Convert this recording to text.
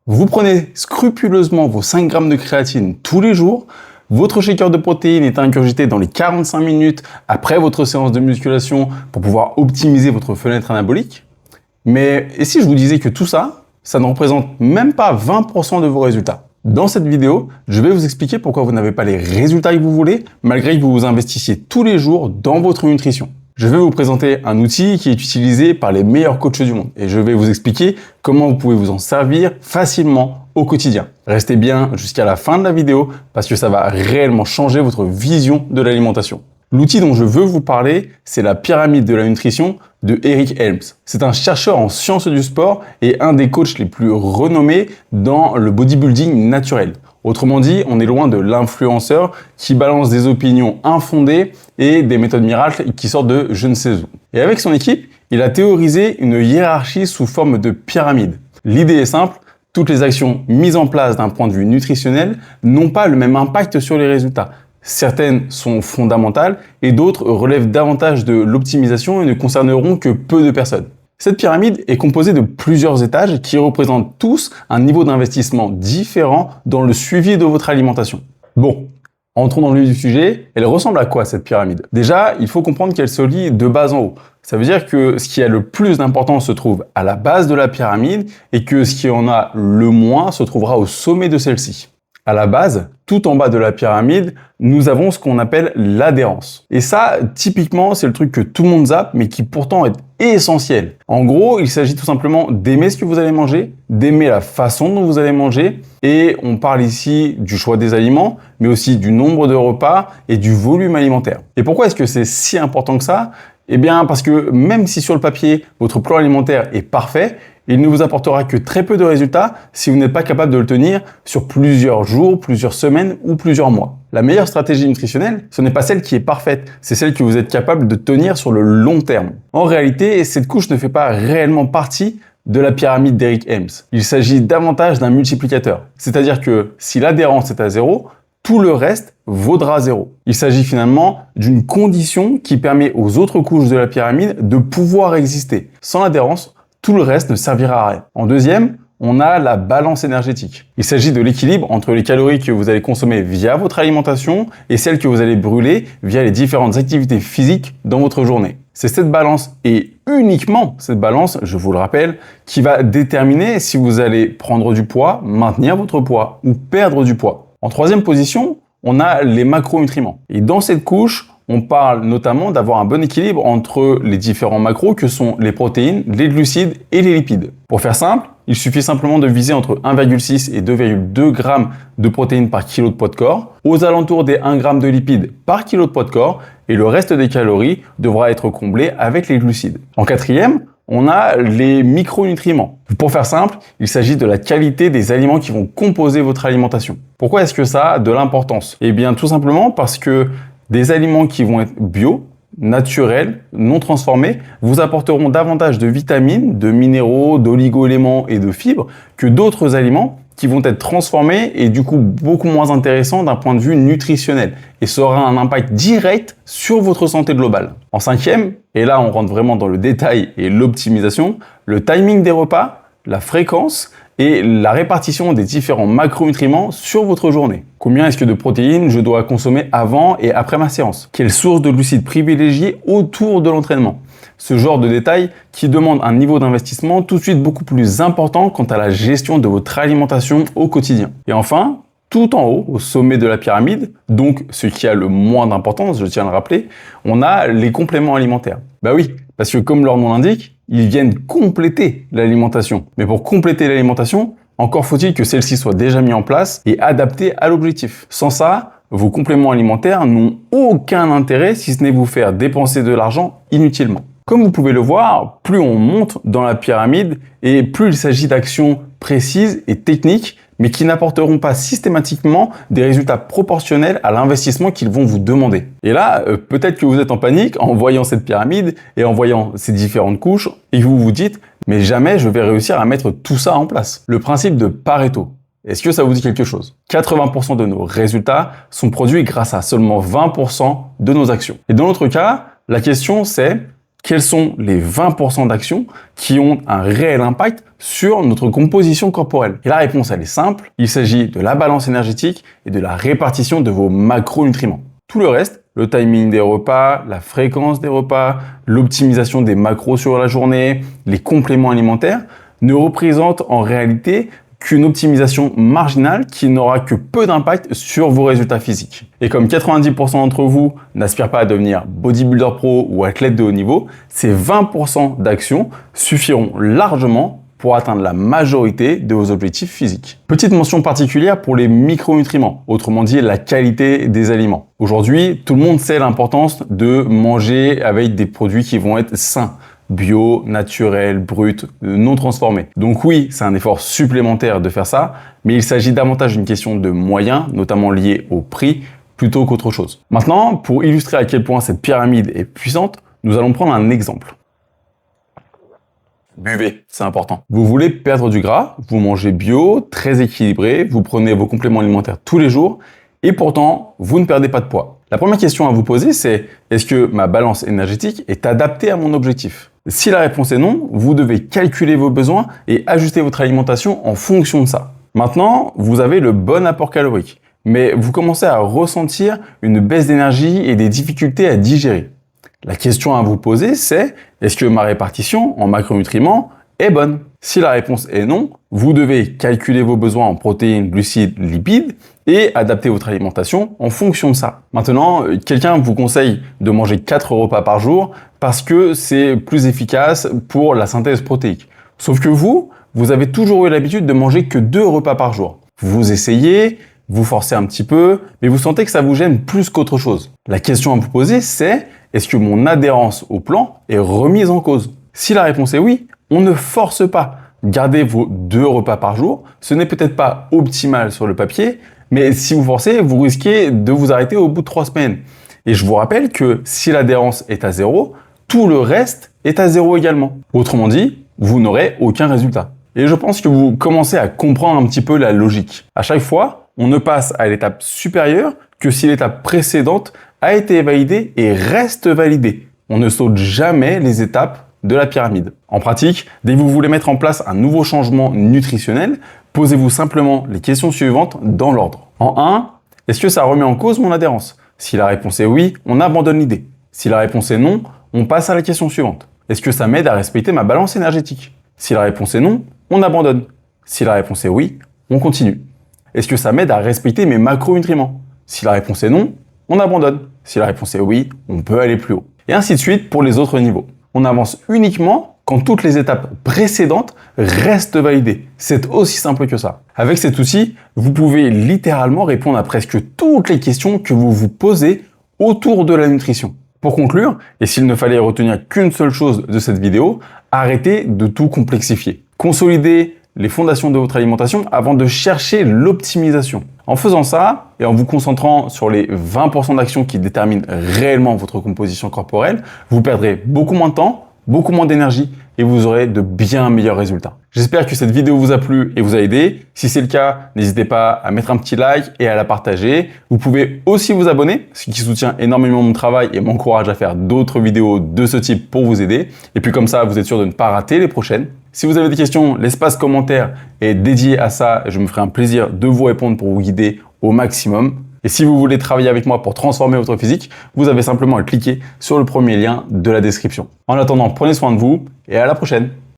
Vous prenez scrupuleusement vos 5 grammes de créatine tous les jours, votre shaker de protéines est ingurgité dans les 45 minutes après votre séance de musculation pour pouvoir optimiser votre fenêtre anabolique. Mais et si je vous disais que tout ça, ça ne représente même pas 20% de vos résultats? Dans cette vidéo, je vais vous expliquer pourquoi vous n'avez pas les résultats que vous voulez, malgré que vous vous investissiez tous les jours dans votre nutrition. Je vais vous présenter un outil qui est utilisé par les meilleurs coachs du monde et je vais vous expliquer comment vous pouvez vous en servir facilement au quotidien. Restez bien jusqu'à la fin de la vidéo parce que ça va réellement changer votre vision de l'alimentation. L'outil dont je veux vous parler, c'est la pyramide de la nutrition de Eric Helms. C'est un chercheur en sciences du sport et un des coachs les plus renommés dans le bodybuilding naturel. Autrement dit, on est loin de l'influenceur qui balance des opinions infondées et des méthodes miracles qui sortent de je ne sais où. Et avec son équipe, il a théorisé une hiérarchie sous forme de pyramide. L'idée est simple, toutes les actions mises en place d'un point de vue nutritionnel n'ont pas le même impact sur les résultats. Certaines sont fondamentales et d'autres relèvent davantage de l'optimisation et ne concerneront que peu de personnes. Cette pyramide est composée de plusieurs étages qui représentent tous un niveau d'investissement différent dans le suivi de votre alimentation. Bon, entrons dans le vif du sujet. Elle ressemble à quoi cette pyramide? Déjà, il faut comprendre qu'elle se lit de bas en haut. Ça veut dire que ce qui a le plus d'importance se trouve à la base de la pyramide et que ce qui en a le moins se trouvera au sommet de celle-ci. À la base, tout en bas de la pyramide, nous avons ce qu'on appelle l'adhérence. Et ça, typiquement, c'est le truc que tout le monde zappe, mais qui pourtant est essentiel. En gros, il s'agit tout simplement d'aimer ce que vous allez manger, d'aimer la façon dont vous allez manger, et on parle ici du choix des aliments, mais aussi du nombre de repas et du volume alimentaire. Et pourquoi est-ce que c'est si important que ça? Eh bien, parce que même si sur le papier, votre plan alimentaire est parfait, il ne vous apportera que très peu de résultats si vous n'êtes pas capable de le tenir sur plusieurs jours, plusieurs semaines ou plusieurs mois. La meilleure stratégie nutritionnelle, ce n'est pas celle qui est parfaite, c'est celle que vous êtes capable de tenir sur le long terme. En réalité, cette couche ne fait pas réellement partie de la pyramide d'Eric Helms. Il s'agit davantage d'un multiplicateur. C'est-à-dire que si l'adhérence est à 0, tout le reste vaudra 0. Il s'agit finalement d'une condition qui permet aux autres couches de la pyramide de pouvoir exister. Sans l'adhérence, tout le reste ne servira à rien. En deuxième, on a la balance énergétique. Il s'agit de l'équilibre entre les calories que vous allez consommer via votre alimentation et celles que vous allez brûler via les différentes activités physiques dans votre journée. C'est cette balance et uniquement cette balance, je vous le rappelle, qui va déterminer si vous allez prendre du poids, maintenir votre poids ou perdre du poids. En troisième position, on a les macronutriments. Et dans cette couche, on parle notamment d'avoir un bon équilibre entre les différents macros que sont les protéines, les glucides et les lipides. Pour faire simple, il suffit simplement de viser entre 1,6 et 2,2 g de protéines par kilo de poids de corps, aux alentours des 1 g de lipides par kilo de poids de corps, et le reste des calories devra être comblé avec les glucides. En quatrième, on a les micronutriments. Pour faire simple, il s'agit de la qualité des aliments qui vont composer votre alimentation. Pourquoi est-ce que ça a de l'importance? Eh bien, tout simplement parce que des aliments qui vont être bio, naturels, non transformés, vous apporteront davantage de vitamines, de minéraux, d'oligo-éléments et de fibres que d'autres aliments qui vont être transformés et du coup beaucoup moins intéressants d'un point de vue nutritionnel. Et ça aura un impact direct sur votre santé globale. En cinquième, et là on rentre vraiment dans le détail et l'optimisation, le timing des repas, la fréquence et la répartition des différents macronutriments sur votre journée. Combien est-ce que de protéines je dois consommer avant et après ma séance? Quelle source de glucides privilégier autour de l'entraînement? Ce genre de détails qui demande un niveau d'investissement tout de suite beaucoup plus important quant à la gestion de votre alimentation au quotidien. Et enfin, tout en haut, au sommet de la pyramide, donc ce qui a le moins d'importance, je tiens à le rappeler, on a les compléments alimentaires. Bah oui, parce que comme leur nom l'indique, ils viennent compléter l'alimentation. Mais pour compléter l'alimentation, encore faut-il que celle-ci soit déjà mise en place et adaptée à l'objectif. Sans ça, vos compléments alimentaires n'ont aucun intérêt si ce n'est vous faire dépenser de l'argent inutilement. Comme vous pouvez le voir, plus on monte dans la pyramide et plus il s'agit d'actions précises et techniques, mais qui n'apporteront pas systématiquement des résultats proportionnels à l'investissement qu'ils vont vous demander. Et là, peut-être que vous êtes en panique en voyant cette pyramide et en voyant ces différentes couches et vous vous dites « mais jamais je vais réussir à mettre tout ça en place ». Le principe de Pareto, est-ce que ça vous dit quelque chose? 80% de nos résultats sont produits grâce à seulement 20% de nos actions. Et dans notre cas, la question c'est quels sont les 20% d'actions qui ont un réel impact sur notre composition corporelle? Et la réponse, elle est simple. Il s'agit de la balance énergétique et de la répartition de vos macronutriments. Tout le reste, le timing des repas, la fréquence des repas, l'optimisation des macros sur la journée, les compléments alimentaires, ne représentent en réalité qu'une optimisation marginale qui n'aura que peu d'impact sur vos résultats physiques. Et comme 90% d'entre vous n'aspirent pas à devenir bodybuilder pro ou athlète de haut niveau, ces 20% d'actions suffiront largement pour atteindre la majorité de vos objectifs physiques. Petite mention particulière pour les micronutriments, autrement dit la qualité des aliments. Aujourd'hui, tout le monde sait l'importance de manger avec des produits qui vont être sains, bio, naturel, brut, non transformé. Donc oui, c'est un effort supplémentaire de faire ça, mais il s'agit davantage d'une question de moyens, notamment liés au prix, plutôt qu'autre chose. Maintenant, pour illustrer à quel point cette pyramide est puissante, nous allons prendre un exemple. Buvez, c'est important. Vous voulez perdre du gras, vous mangez bio, très équilibré, vous prenez vos compléments alimentaires tous les jours, et pourtant, vous ne perdez pas de poids. La première question à vous poser, c'est est-ce que ma balance énergétique est adaptée à mon objectif? Si la réponse est non, vous devez calculer vos besoins et ajuster votre alimentation en fonction de ça. Maintenant, vous avez le bon apport calorique, mais vous commencez à ressentir une baisse d'énergie et des difficultés à digérer. La question à vous poser, c'est est-ce que ma répartition en macronutriments est bonne? Si la réponse est non, vous devez calculer vos besoins en protéines, glucides, lipides et adapter votre alimentation en fonction de ça. Maintenant, quelqu'un vous conseille de manger 4 repas par jour parce que c'est plus efficace pour la synthèse protéique. Sauf que vous avez toujours eu l'habitude de manger que 2 repas par jour. Vous essayez, vous forcez un petit peu, mais vous sentez que ça vous gêne plus qu'autre chose. La question à vous poser, c'est est-ce que mon adhérence au plan est remise en cause? Si la réponse est oui, on ne force pas. Gardez vos 2 repas par jour. Ce n'est peut-être pas optimal sur le papier, mais si vous forcez, vous risquez de vous arrêter au bout de 3 semaines. Et je vous rappelle que si l'adhérence est à 0, tout le reste est à 0 également. Autrement dit, vous n'aurez aucun résultat. Et je pense que vous commencez à comprendre un petit peu la logique. À chaque fois, on ne passe à l'étape supérieure que si l'étape précédente a été validée et reste validée. On ne saute jamais les étapes de la pyramide. En pratique, dès que vous voulez mettre en place un nouveau changement nutritionnel, posez-vous simplement les questions suivantes dans l'ordre. En 1, est-ce que ça remet en cause mon adhérence? Si la réponse est oui, on abandonne l'idée. Si la réponse est non, on passe à la question suivante. Est-ce que ça m'aide à respecter ma balance énergétique? Si la réponse est non, on abandonne. Si la réponse est oui, on continue. Est-ce que ça m'aide à respecter mes macronutriments? Si la réponse est non, on abandonne. Si la réponse est oui, on peut aller plus haut. Et ainsi de suite pour les autres niveaux. On avance uniquement quand toutes les étapes précédentes restent validées. C'est aussi simple que ça. Avec cet outil, vous pouvez littéralement répondre à presque toutes les questions que vous vous posez autour de la nutrition. Pour conclure, et s'il ne fallait retenir qu'une seule chose de cette vidéo, arrêtez de tout complexifier. Consolidez les fondations de votre alimentation avant de chercher l'optimisation. En faisant ça, et en vous concentrant sur les 20% d'actions qui déterminent réellement votre composition corporelle, vous perdrez beaucoup moins de temps, beaucoup moins d'énergie et vous aurez de bien meilleurs résultats. J'espère que cette vidéo vous a plu et vous a aidé. Si c'est le cas, n'hésitez pas à mettre un petit like et à la partager. Vous pouvez aussi vous abonner, ce qui soutient énormément mon travail et m'encourage à faire d'autres vidéos de ce type pour vous aider. Et puis comme ça, vous êtes sûr de ne pas rater les prochaines. Si vous avez des questions, l'espace commentaire est dédié à ça et je me ferai un plaisir de vous répondre pour vous guider au maximum. Et si vous voulez travailler avec moi pour transformer votre physique, vous avez simplement à cliquer sur le premier lien de la description. En attendant, prenez soin de vous et à la prochaine.